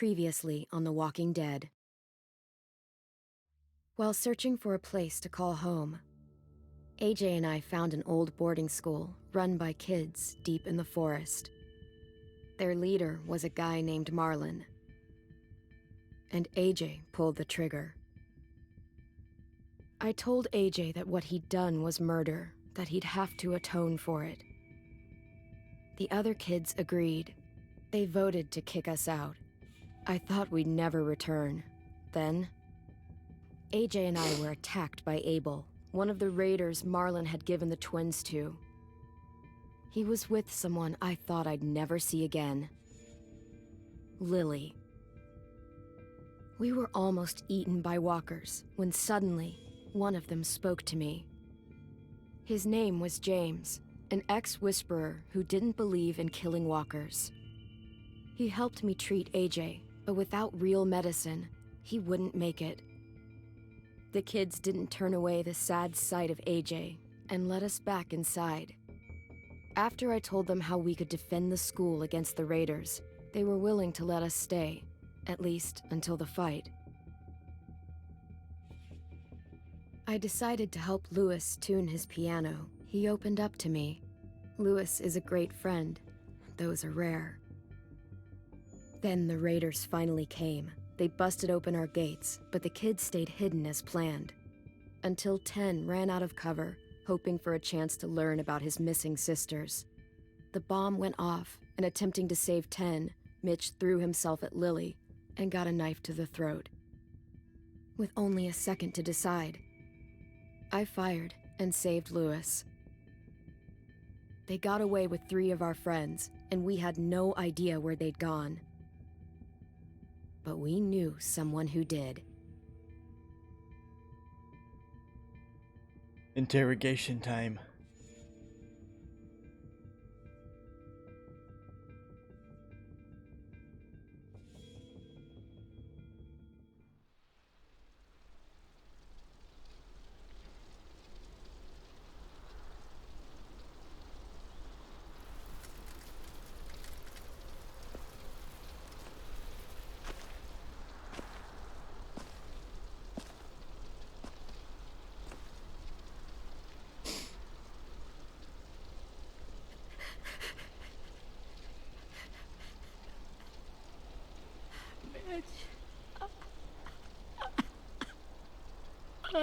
Previously on The Walking Dead. While searching for a place to call home, AJ and I found an old boarding school run by kids deep in the forest. Their leader was a guy named Marlon, and AJ pulled the trigger. I told AJ that what he'd done was murder, that he'd have to atone for it. The other kids agreed. They voted to kick us out. I thought we'd never return. Then, AJ and I were attacked by Abel, one of the raiders Marlon had given the twins to. He was with someone I thought I'd never see again. Lily. We were almost eaten by walkers when suddenly, one of them spoke to me. His name was James, an ex-whisperer who didn't believe in killing walkers. He helped me treat AJ, but without real medicine, he wouldn't make it. The kids didn't turn away the sad sight of AJ and let us back inside. After I told them how we could defend the school against the raiders, they were willing to let us stay, at least until the fight. I decided to help Louis tune his piano. He opened up to me. Louis is a great friend. Those are rare. Then the raiders finally came. They busted open our gates, but the kids stayed hidden as planned. Until 10 ran out of cover, hoping for a chance to learn about his missing sisters. The bomb went off, and attempting to save 10, Mitch threw himself at Lily and got a knife to the throat. With only a second to decide, I fired and saved Louis. They got away with 3 of our friends, and we had no idea where they'd gone. But we knew someone who did. Interrogation time.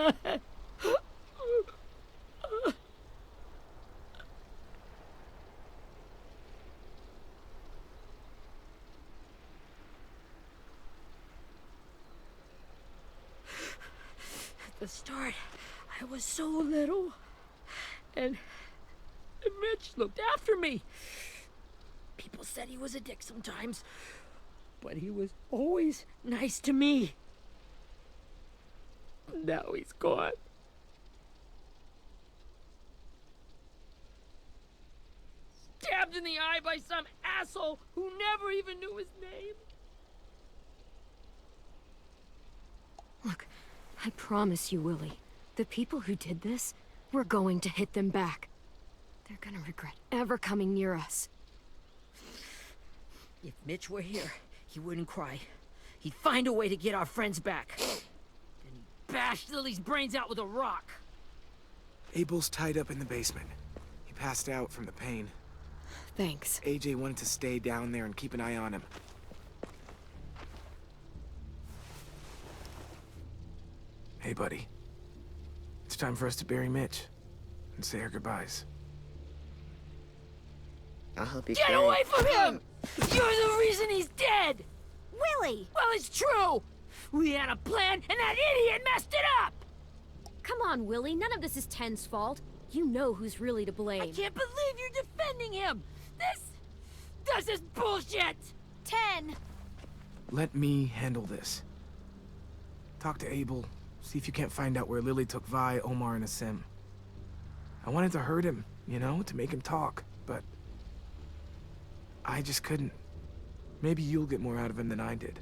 At the start, I was so little, and Mitch looked after me. People said he was a dick sometimes, but he was always nice to me. Now he's gone. Stabbed in the eye by some asshole who never even knew his name. Look, I promise you, Willie, the people who did this, we're going to hit them back. They're gonna regret ever coming near us. If Mitch were here, he wouldn't cry. He'd find a way to get our friends back. Then he'd bash Lily's brains out with a rock. Abel's tied up in the basement. He passed out from the pain. Thanks. AJ wanted to stay down there and keep an eye on him. Hey, buddy. It's time for us to bury Mitch and say our goodbyes. I'll help you Get carry. away from him! You're the reason he's dead! Willie! Well, it's true! We had a plan, and that idiot messed it up! Come on, Willie. None of this is Ten's fault. You know who's really to blame. I can't believe you're defending him! This is bullshit! 10! Let me handle this. Talk to Abel. See if you can't find out where Lily took Vi, Omar, and Asim. I wanted to hurt him, you know, to make him talk, but I just couldn't. Maybe you'll get more out of him than I did.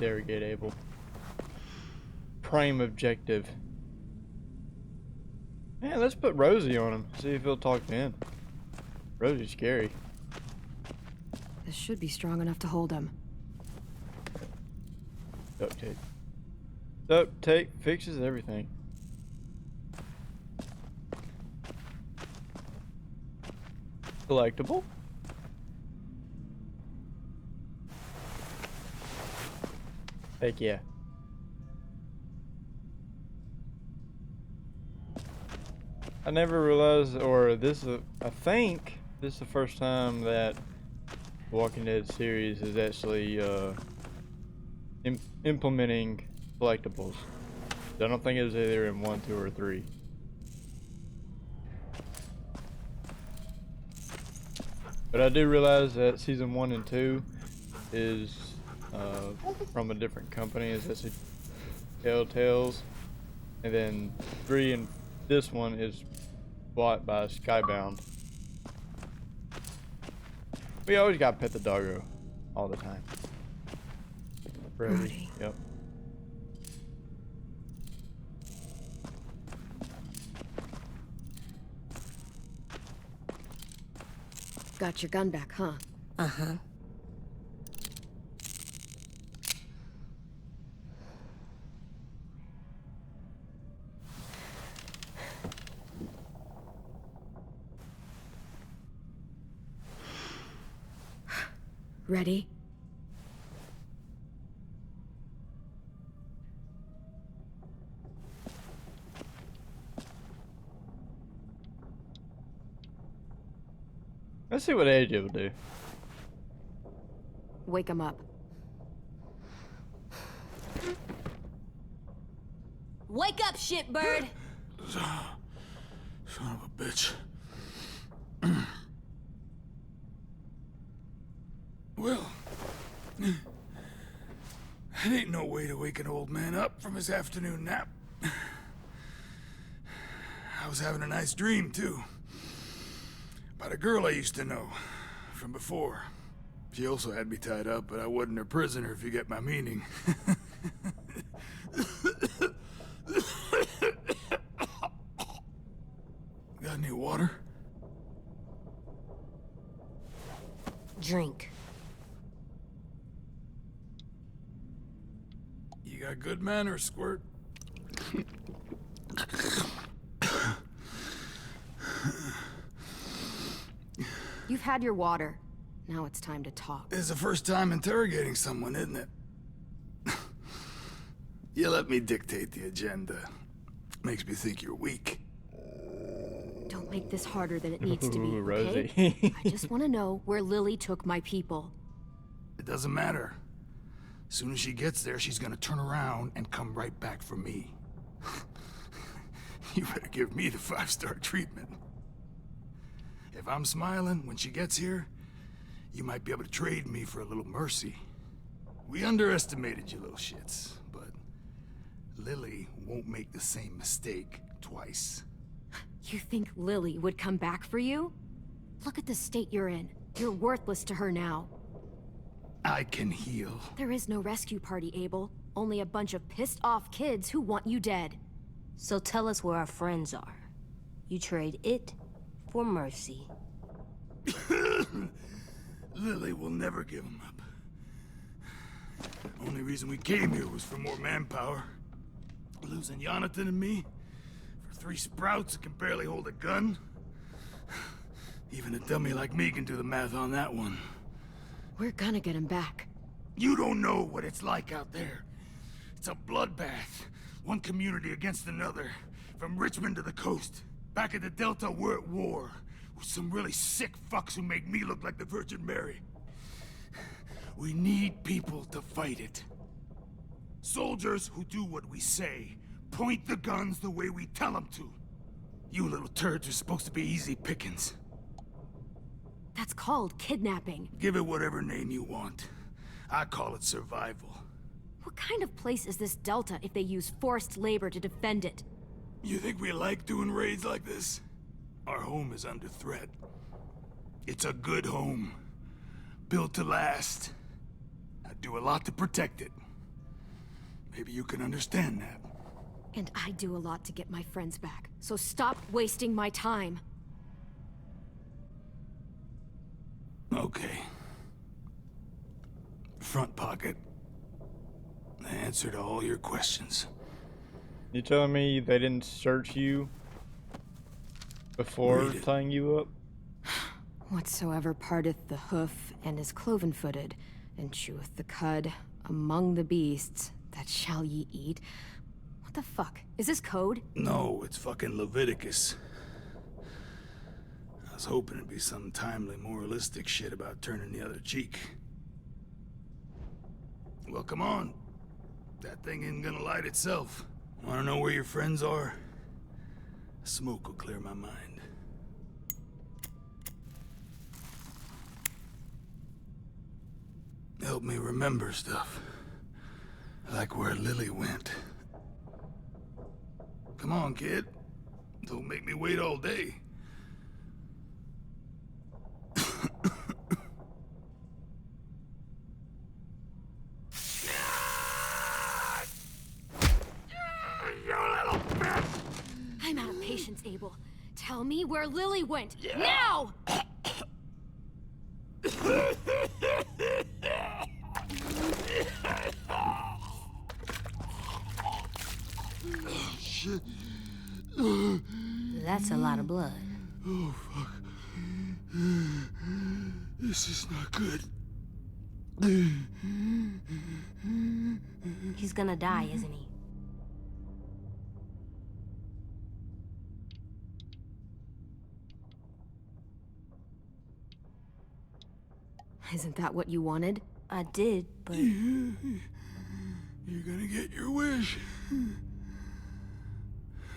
Interrogate Abel. Prime objective. Man, let's put Rosie on him. See if he'll talk to him. Rosie's scary. This should be strong enough to hold him. Duct tape. Duct tape fixes everything. Collectible? Heck yeah. I never realized, or this is, I think this is the first time that the Walking Dead series is actually implementing collectibles. I don't think it was either in 1, 2, or 3. But I do realize that season 1 and 2 is from a different company. It's actually Telltale's, and then 3 and this one is bought by Skybound. We always got pet the doggo all the time. Brody. Yep. Got your gun back, huh? Uh-huh. Ready? Let's see what AJ will do. Wake him up. Wake up, shitbird! Son of a bitch. Well, it ain't no way to wake an old man up from his afternoon nap. I was having a nice dream, too. About a girl I used to know from before. She also had me tied up, but I wasn't her prisoner, if you get my meaning. Got any water? Drink. You got good manners, Squirt. You've had your water. Now it's time to talk. It's the first time interrogating someone, isn't it? You let me dictate the agenda. Makes me think you're weak. Don't make this harder than it needs to be, Ooh, okay? Rosie. I just want to know where Lily took my people. It doesn't matter. As soon as she gets there, she's gonna turn around and come right back for me. You better give me the 5-star treatment. If I'm smiling when she gets here, you might be able to trade me for a little mercy. We underestimated you little shits, but Lily won't make the same mistake twice. You think Lily would come back for you? Look at the state you're in. You're worthless to her now. I can heal. There is no rescue party, Abel. Only a bunch of pissed-off kids who want you dead. So tell us where our friends are. You trade it for mercy. Lily will never give him up. Only reason we came here was for more manpower. Losing Jonathan and me for 3 sprouts that can barely hold a gun. Even a dummy like me can do the math on that one. We're gonna get him back. You don't know what it's like out there. It's a bloodbath. One community against another. From Richmond to the coast. Back at the Delta, we're at war. With some really sick fucks who make me look like the Virgin Mary. We need people to fight it. Soldiers who do what we say. Point the guns the way we tell them to. You little turds are supposed to be easy pickings. That's called kidnapping. Give it whatever name you want. I call it survival. What kind of place is this Delta if they use forced labor to defend it? You think we like doing raids like this? Our home is under threat. It's a good home. Built to last. I do a lot to protect it. Maybe you can understand that. And I do a lot to get my friends back, so stop wasting my time. Okay. Front pocket. The answer to all your questions. You telling me they didn't search you before Read it. tying you up? Whatsoever parteth the hoof and is cloven-footed, and cheweth the cud among the beasts, that shall ye eat. What the fuck? Is this code? No, it's fucking Leviticus. I was hoping it'd be some timely moralistic shit about turning the other cheek. Well, come on. That thing isn't gonna light itself. Wanna know where your friends are? Smoke will clear my mind. Help me remember stuff. Like where Lily went. Come on, kid. Don't make me wait all day. I'm out of patience, Abel. Tell me where Lily went. Now! Shit. That's a lot of blood. Oh, fuck. This is not good. He's gonna die, isn't he? Isn't that what you wanted? I did, but You're gonna get your wish.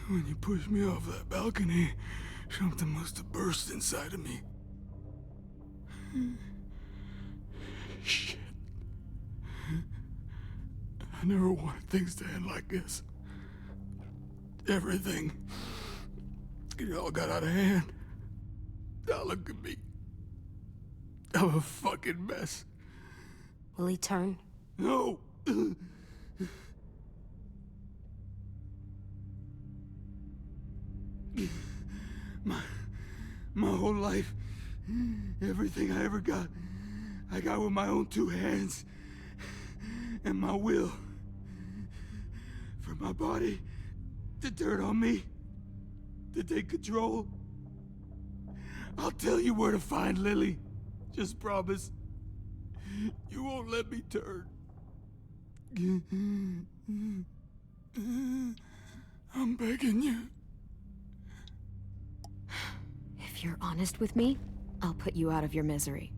When you pushed me off that balcony, something must have burst inside of me. Shit. I never wanted things to end like this. Everything. It all got out of hand. Now look at me. I'm a fucking mess. will he turn? No! My whole life, everything I ever got, I got with my own two hands and my will. For my body to turn on me, to take control. I'll tell you where to find Lily. Just promise. You won't let me turn. I'm begging you. If you're honest with me, I'll put you out of your misery.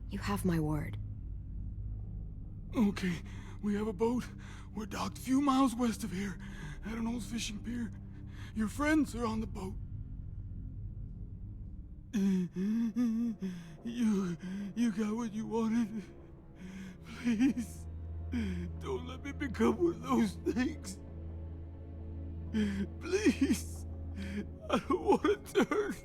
You have my word. Okay, we have a boat. We're docked a few miles west of here, at an old fishing pier. Your friends are on the boat. You got what you wanted. Please, don't let me become one of those things. Please, I don't want to turn.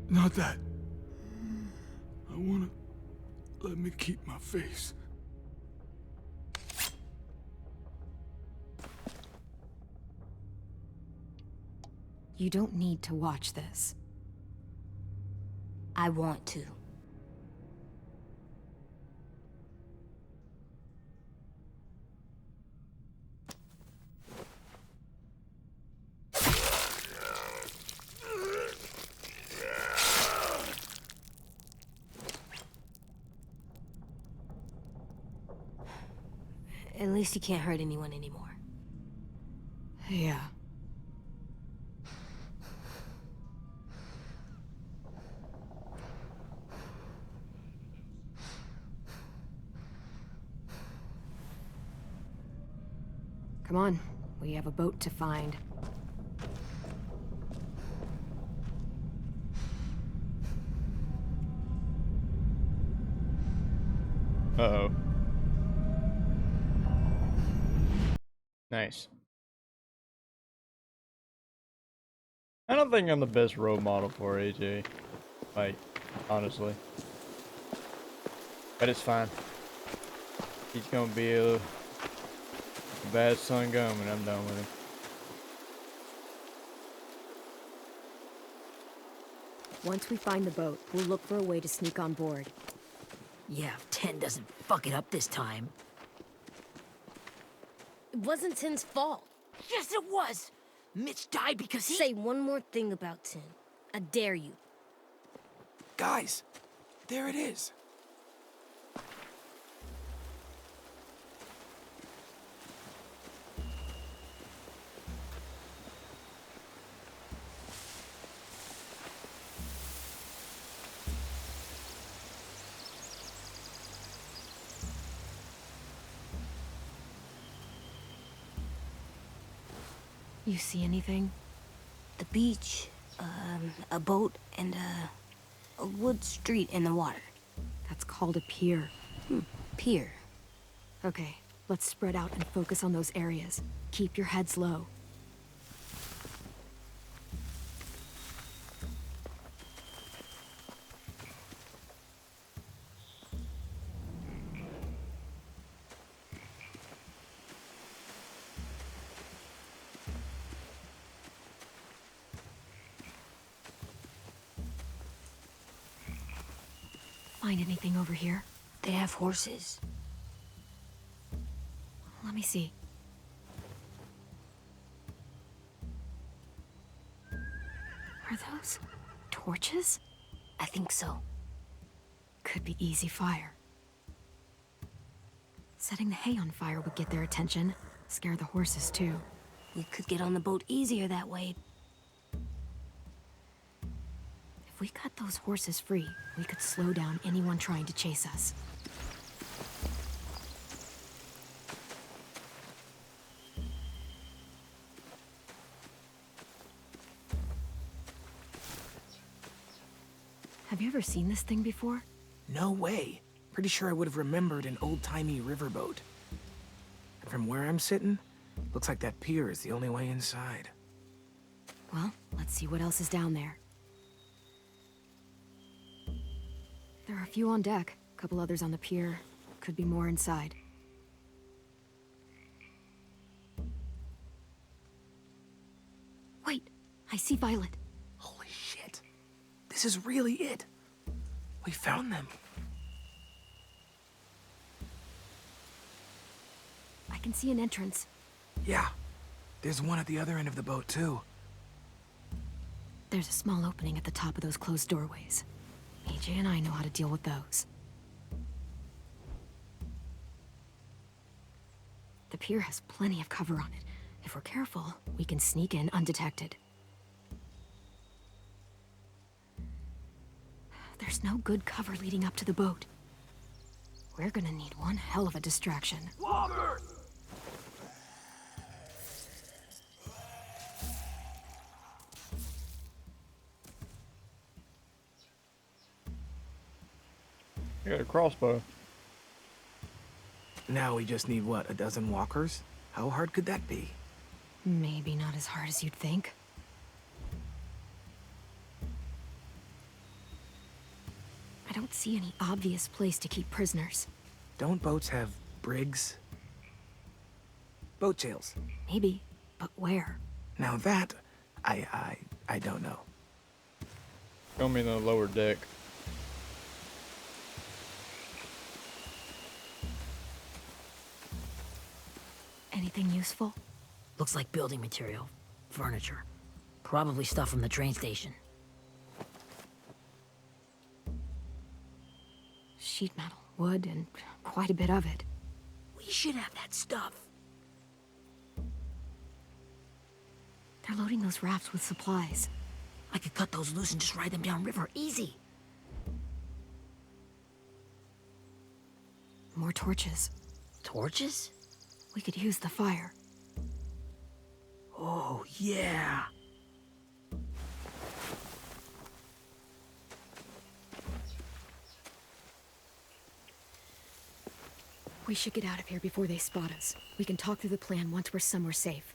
Not that. I wanna let me keep my face. You don't need to watch this. I want to. At least he can't hurt anyone anymore. Yeah. Come on, we have a boat to find. Uh-oh. Nice. I don't think I'm the best role model for AJ. Like, honestly. But it's fine. He's gonna be a bad son gun when I'm done with him. Once we find the boat, we'll look for a way to sneak on board. Yeah, if 10 doesn't fuck it up this time. It wasn't Tin's fault. Yes, it was! Mitch died because he... Say one more thing about Tin. I dare you. Guys, there it is. You see anything? The beach, a boat, and a wood street in the water. That's called a pier. Pier. Okay, let's spread out and focus on those areas. Keep your heads low. Find anything over here? They have horses. Let me see. Are those torches? I think so. Could be easy fire. Setting the hay on fire would get their attention. Scare the horses too. We could get on the boat easier that way. If we cut those horses free, we could slow down anyone trying to chase us. Have you ever seen this thing before? No way. Pretty sure I would have remembered an old-timey riverboat. And from where I'm sitting, looks like that pier is the only way inside. Well, let's see what else is down there. There are a few on deck, a couple others on the pier. Could be more inside. Wait, I see Violet. Holy shit. This is really it. We found them. I can see an entrance. Yeah. There's one at the other end of the boat, too. There's a small opening at the top of those closed doorways. AJ and I know how to deal with those. The pier has plenty of cover on it. If we're careful, we can sneak in undetected. There's no good cover leading up to the boat. We're gonna need one hell of a distraction. Walker! I got a crossbow. Now we just need, what, a dozen walkers? How hard could that be? Maybe not as hard as you'd think. I don't see any obvious place to keep prisoners. Don't boats have brigs? Boat jails. Maybe, but where? Now that, I don't know. Show me the lower deck. Anything useful? Looks like building material. Furniture. Probably stuff from the train station. Sheet metal, wood, and quite a bit of it. We should have that stuff. They're loading those rafts with supplies. I could cut those loose and just ride them downriver. Easy. More torches. Torches? We could use the fire. Oh, yeah. We should get out of here before they spot us. We can talk through the plan once we're somewhere safe.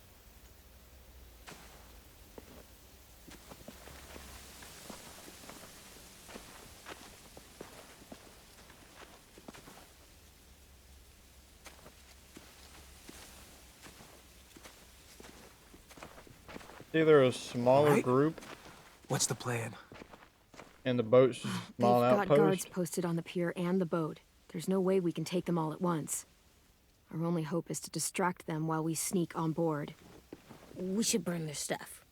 Either a smaller Alright. group What's the plan? and the boat's just a They've small got outpost. guards posted on the pier and the boat. There's no way we can take them all at once. Our only hope is to distract them while we sneak on board. We should burn their stuff.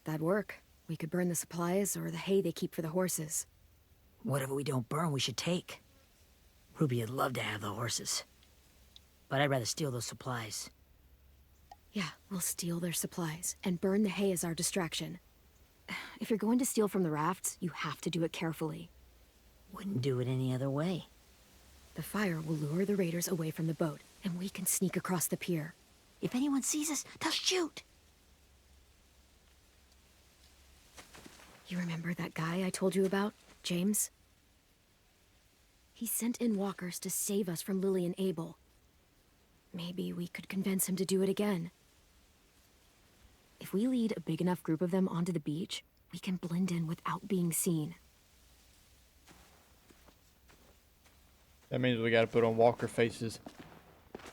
That'd work. We could burn the supplies or the hay they keep for the horses. Whatever we don't burn, we should take. Ruby would love to have the horses. But I'd rather steal those supplies. Yeah, we'll steal their supplies and burn the hay as our distraction. If you're going to steal from the rafts, you have to do it carefully. Wouldn't do it any other way. The fire will lure the raiders away from the boat, and we can sneak across the pier. If anyone sees us, they'll shoot. You remember that guy I told you about, James? He sent in walkers to save us from Lily and Abel. Maybe we could convince him to do it again. If we lead a big enough group of them onto the beach, we can blend in without being seen. That means we gotta put on walker faces.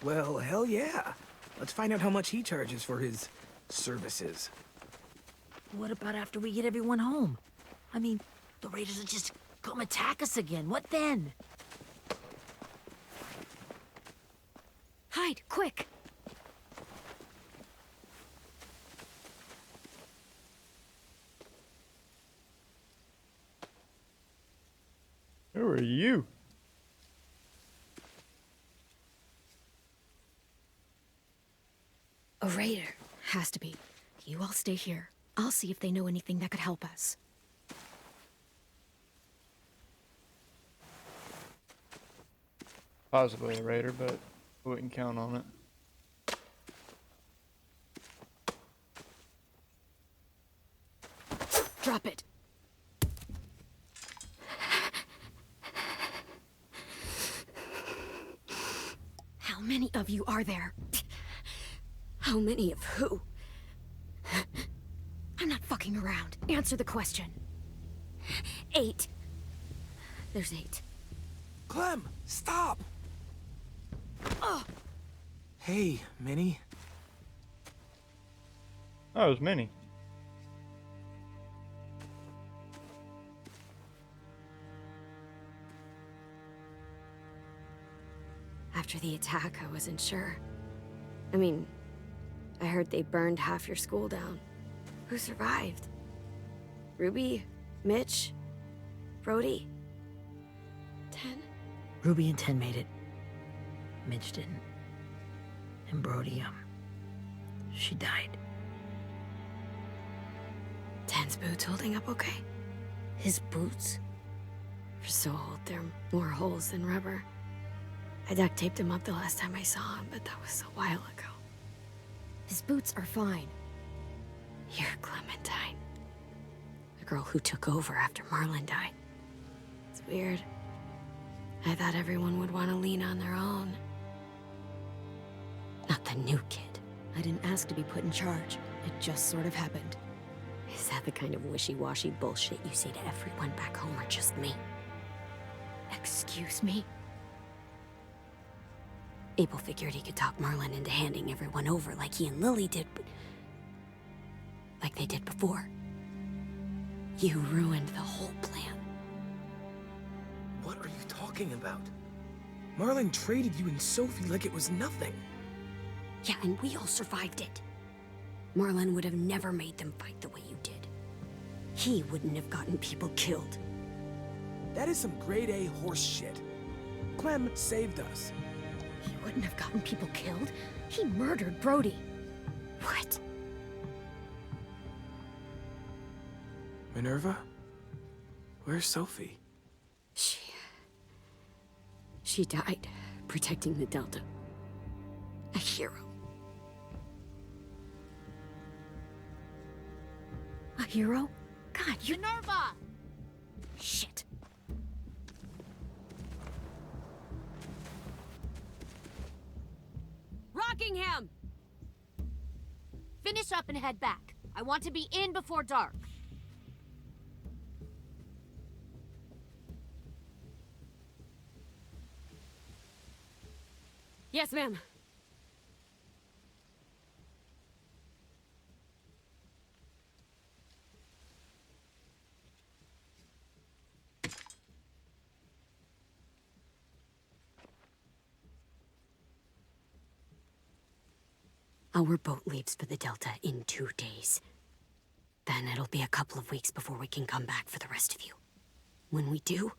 Well, hell yeah. Let's find out how much he charges for his services. What about after we get everyone home? I mean, the raiders will just come attack us again. What then? Hide, quick! Who are you? A raider. Has to be. You all stay here. I'll see if they know anything that could help us. Possibly a raider, but I wouldn't count on it. Drop it. How many of you are there? How many of who? I'm not fucking around. Answer the question. 8. There's 8. Clem, stop! Oh! Hey, Minnie. Oh, it was many. After the attack, I wasn't sure. I mean, I heard they burned half your school down. Who survived? Ruby? Mitch? Brody? 10? Ruby and 10 made it. Mitch didn't. And Brody, she died. 10's boots holding up okay? His boots? They're so old, they're more holes than rubber. I duct taped him up the last time I saw him, but that was a while ago. His boots are fine. You're Clementine. The girl who took over after Marlon died. It's weird. I thought everyone would want to lean on their own. Not the new kid. I didn't ask to be put in charge. It just sort of happened. Is that the kind of wishy-washy bullshit you say to everyone back home or just me? Excuse me? Abel figured he could talk Marlon into handing everyone over like he and Lily did, but... like they did before. You ruined the whole plan. What are you talking about? Marlon traded you and Sophie like it was nothing. Yeah, and we all survived it. Marlon would have never made them fight the way you did. He wouldn't have gotten people killed. That is some grade A horse shit. Clem saved us. He wouldn't have gotten people killed. He murdered Brody. What? Minerva? Where's Sophie? She died protecting the Delta. A hero. A hero? God, you... Minerva! Shit. Rockingham! Finish up and head back. I want to be in before dark. Yes, ma'am. Our boat leaves for the Delta in 2 days. Then it'll be a couple of weeks before we can come back for the rest of you. When we do,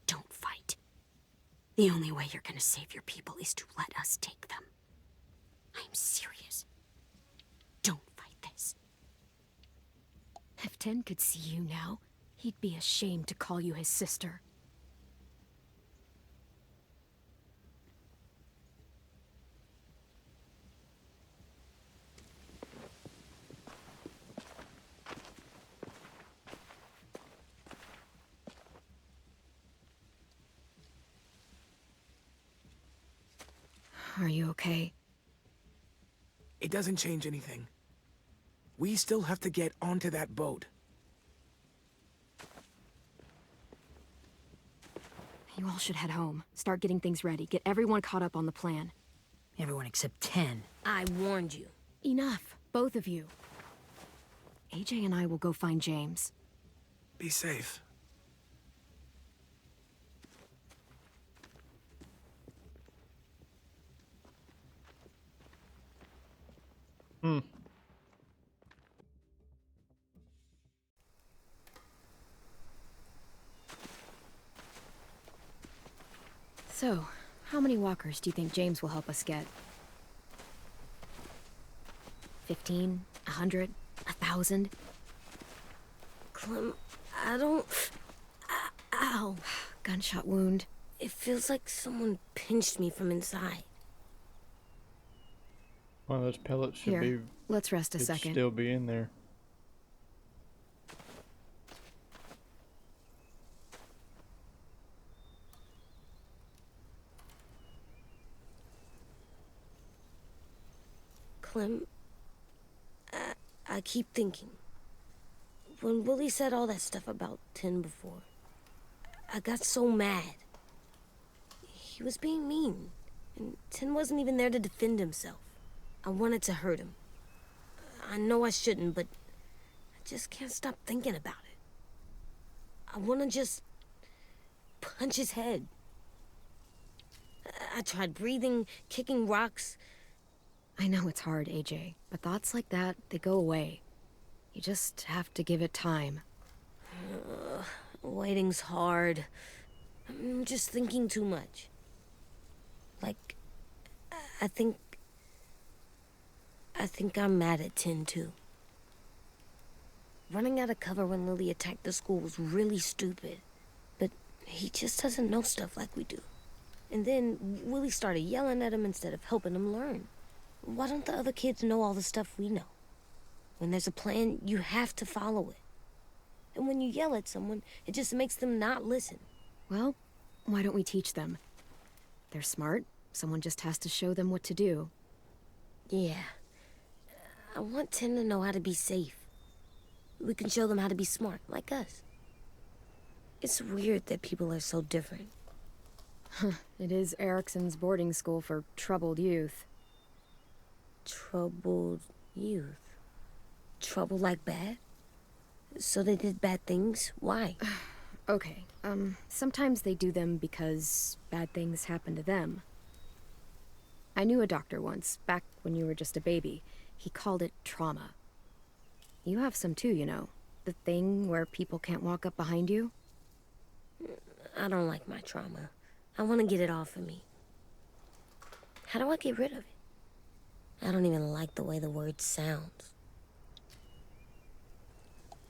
don't fight. The only way you're gonna save your people is to let us take them. I'm serious. Don't fight this. If Tin could see you now, he'd be ashamed to call you his sister. Are you okay? It doesn't change anything. We still have to get onto that boat. You all should head home. Start getting things ready. Get everyone caught up on the plan. Everyone except 10. I warned you. Enough, both of you. AJ and I will go find James. Be safe. So, how many walkers do you think James will help us get? 15? 100? 1,000? Clem, I don't... Ow. Gunshot wound. It feels like someone pinched me from inside. One of those pellets should Here, be let's rest a should second. still be in there. Clem, I keep thinking. When Willie said all that stuff about Tin before, I got so mad. He was being mean, and Tin wasn't even there to defend himself. I wanted to hurt him. I know I shouldn't, but I just can't stop thinking about it. I want to just punch his head. I tried breathing, kicking rocks. I know it's hard, AJ, but thoughts like that, they go away. You just have to give it time. Waiting's hard. I'm just thinking too much. Like, I think I'm mad at Tin, too. Running out of cover when Lily attacked the school was really stupid. But he just doesn't know stuff like we do. And then Willie started yelling at him instead of helping him learn. Why don't the other kids know all the stuff we know? When there's a plan, you have to follow it. And when you yell at someone, it just makes them not listen. Well, why don't we teach them? They're smart. Someone just has to show them what to do. Yeah. I want Tin to know how to be safe. We can show them how to be smart, like us. It's weird that people are so different. It is Erickson's boarding school for troubled youth. Troubled youth? Trouble like bad? So they did bad things? Why? Okay, sometimes they do them because bad things happen to them. I knew a doctor once, back when you were just a baby. He called it trauma. You have some too, you know. The thing where people can't walk up behind you. I don't like my trauma. I want to get it off of me. How do I get rid of it? I don't even like the way the word sounds.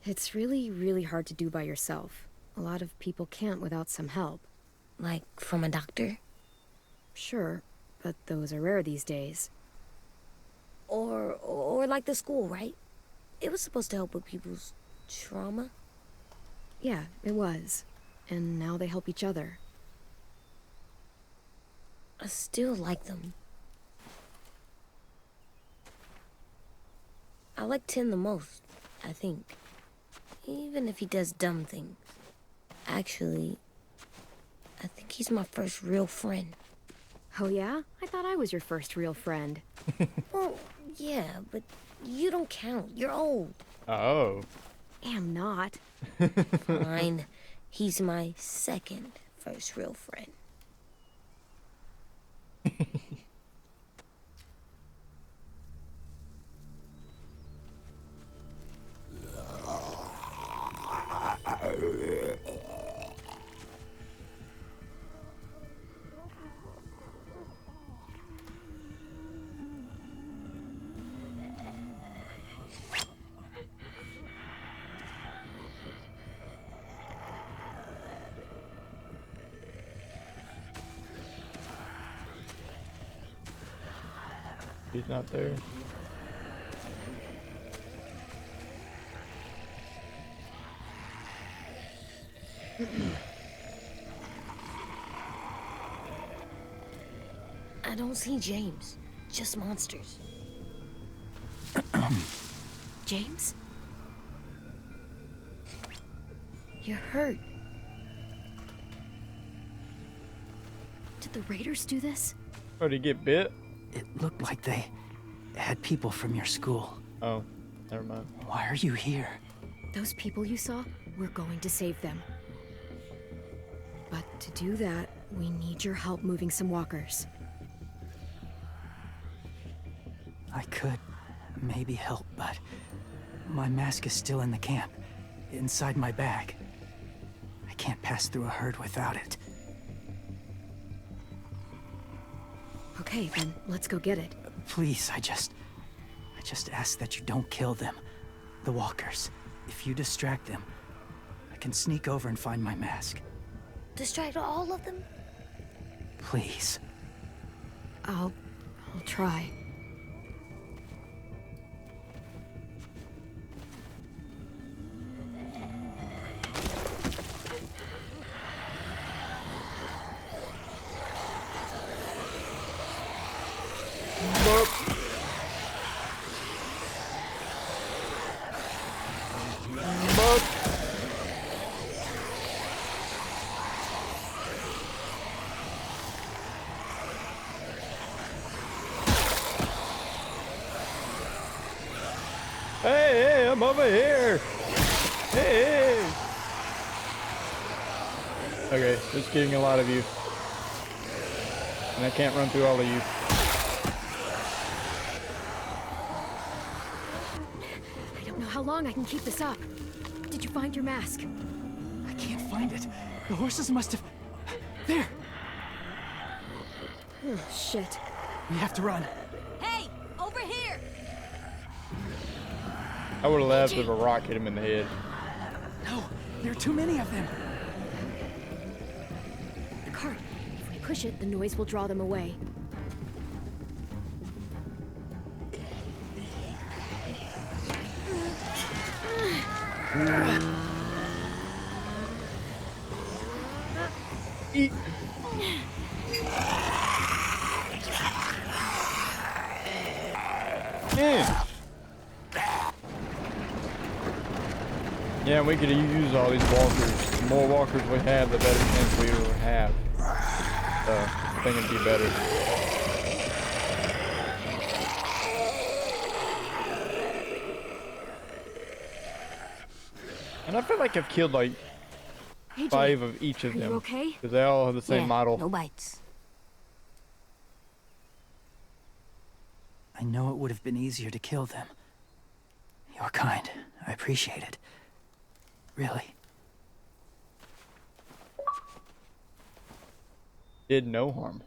It's really, really hard to do by yourself. A lot of people can't without some help. Like, from a doctor? Sure, but those are rare these days. Or like the school, right? It was supposed to help with people's trauma. Yeah, it was. And now they help each other. I still like them. I like Tin the most, I think. Even if he does dumb things. Actually, I think he's my first real friend. Oh yeah? I thought I was your first real friend. Well, yeah, but you don't count. You're old. Oh. Am not. Fine. He's my second first real friend. He's not there. I don't see James. Just monsters. James? You're hurt. Did the raiders do this? Oh, did he get bit? It looked like they had people from your school. Oh, never mind. Why are you here? Those people you saw, we're going to save them. But to do that, we need your help moving some walkers. I could maybe help, but my mask is still in the camp, inside my bag. I can't pass through a herd without it. Okay, then let's go get it. Please, I just ask that you don't kill them. The walkers. If you distract them, I can sneak over and find my mask. Distract all of them? Please. I'll try. Hey, I'm over here. Hey. Okay, just getting a lot of you. And I can't run through all of you. I don't know how long I can keep this up. Did you find your mask? I can't find it. The horses must have... There! Oh, shit. We have to run. Hey, over here! I would have laughed if a rock hit him in the head. No, there are too many of them. The cart. If we push it, the noise will draw them away. Eat. Man. Yeah, we could use all these walkers. The more walkers we have, the better chance we will have. So, I think it'd be better. And I feel like I've killed like Hey, Jay, 5 of each of are you them. okay? Because they all have the same model. No bites. I know it would have been easier to kill them. You're kind. I appreciate it. Really. Did no harm.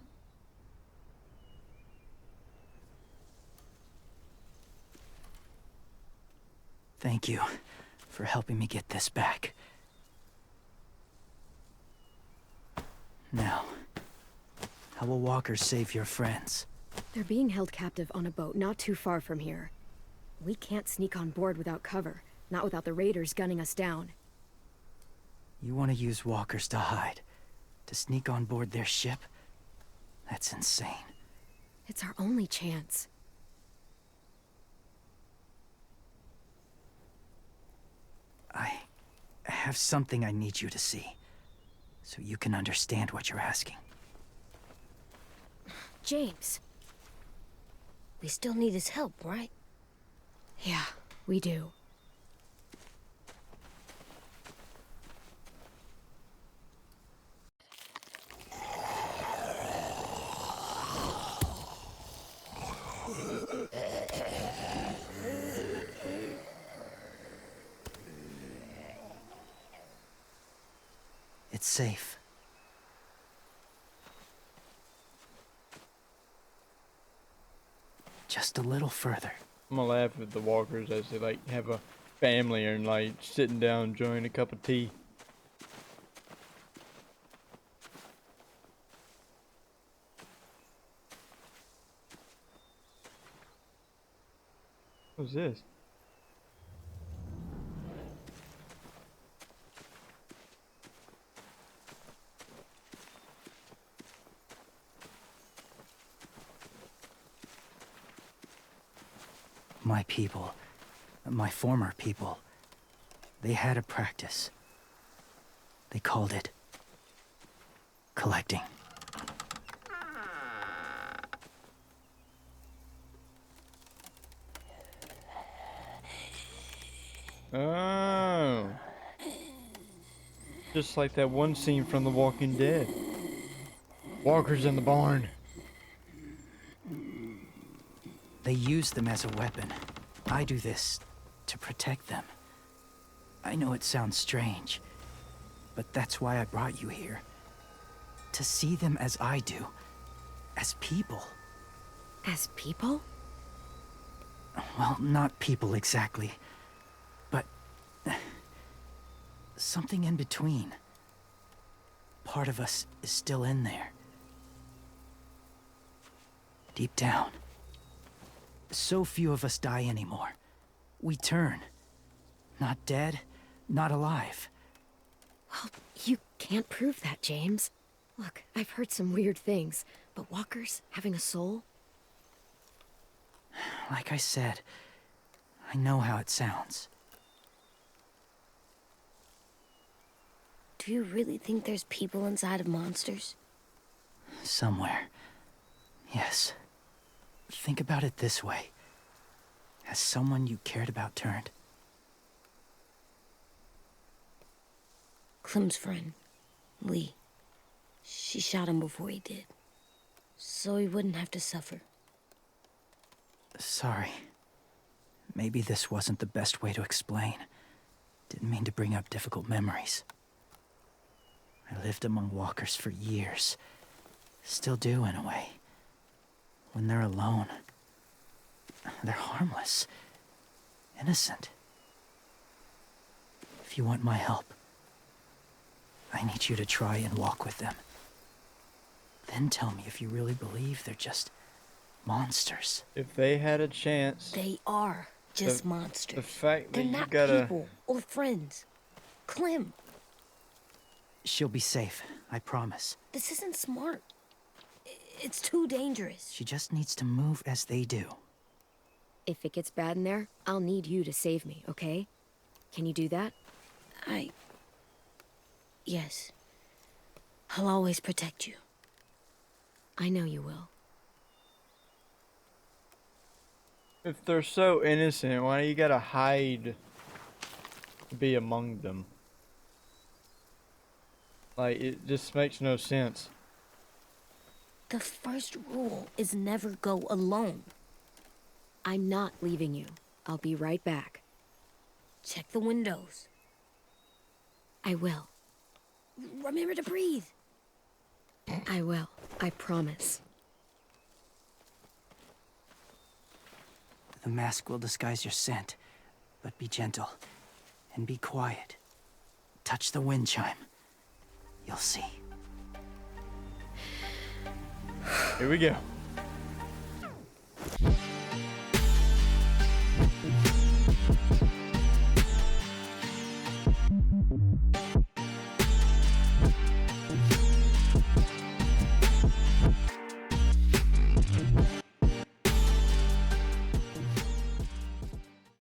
Thank you for helping me get this back. Now, how will walkers save your friends? They're being held captive on a boat not too far from here. We can't sneak on board without cover, not without the raiders gunning us down. You want to use walkers to hide? To sneak on board their ship? That's insane. It's our only chance. I have something I need you to see, so you can understand what you're asking. James. We still need his help, right? Yeah, we do. It's safe. Just a little further. I'm gonna laugh at the walkers as they like have a family and like sitting down enjoying a cup of tea. What's this? My people, my former people, they had a practice. They called it collecting. Oh. Just like that one scene from The Walking Dead. Walker's in the barn. They use them as a weapon. I do this to protect them. I know it sounds strange, but that's why I brought you here. To see them as I do, as people. As people? Well, not people exactly, but something in between. Part of us is still in there. Deep down. So few of us die anymore. We turn. Not dead, not alive. Well, you can't prove that, James. Look, I've heard some weird things, but walkers having a soul? Like I said, I know how it sounds. Do you really think there's people inside of monsters? Somewhere. Yes. Think about it this way. Has someone you cared about turned? Clem's friend, Lee. She shot him before he did. So he wouldn't have to suffer. Sorry. Maybe this wasn't the best way to explain. Didn't mean to bring up difficult memories. I lived among walkers for years. Still do, in a way. When they're alone, they're harmless. Innocent. If you want my help, I need you to try and walk with them. Then tell me if you really believe they're just monsters. If they had a chance, They are just monsters. the fact that They're you not gotta... people or friends. Clem, She'll be safe, I promise. this isn't smart. It's too dangerous. She just needs to move as they do. If it gets bad in there, I'll need you to save me, okay? Can you do that? Yes. I'll always protect you. I know you will. If they're so innocent, why do you gotta hide to be among them? Like, it just makes no sense. The first rule is never go alone. I'm not leaving you. I'll be right back. Check the windows. I will. Remember to breathe. I will. I promise. The mask will disguise your scent, but be gentle and be quiet. Touch the wind chime. You'll see. Here we go.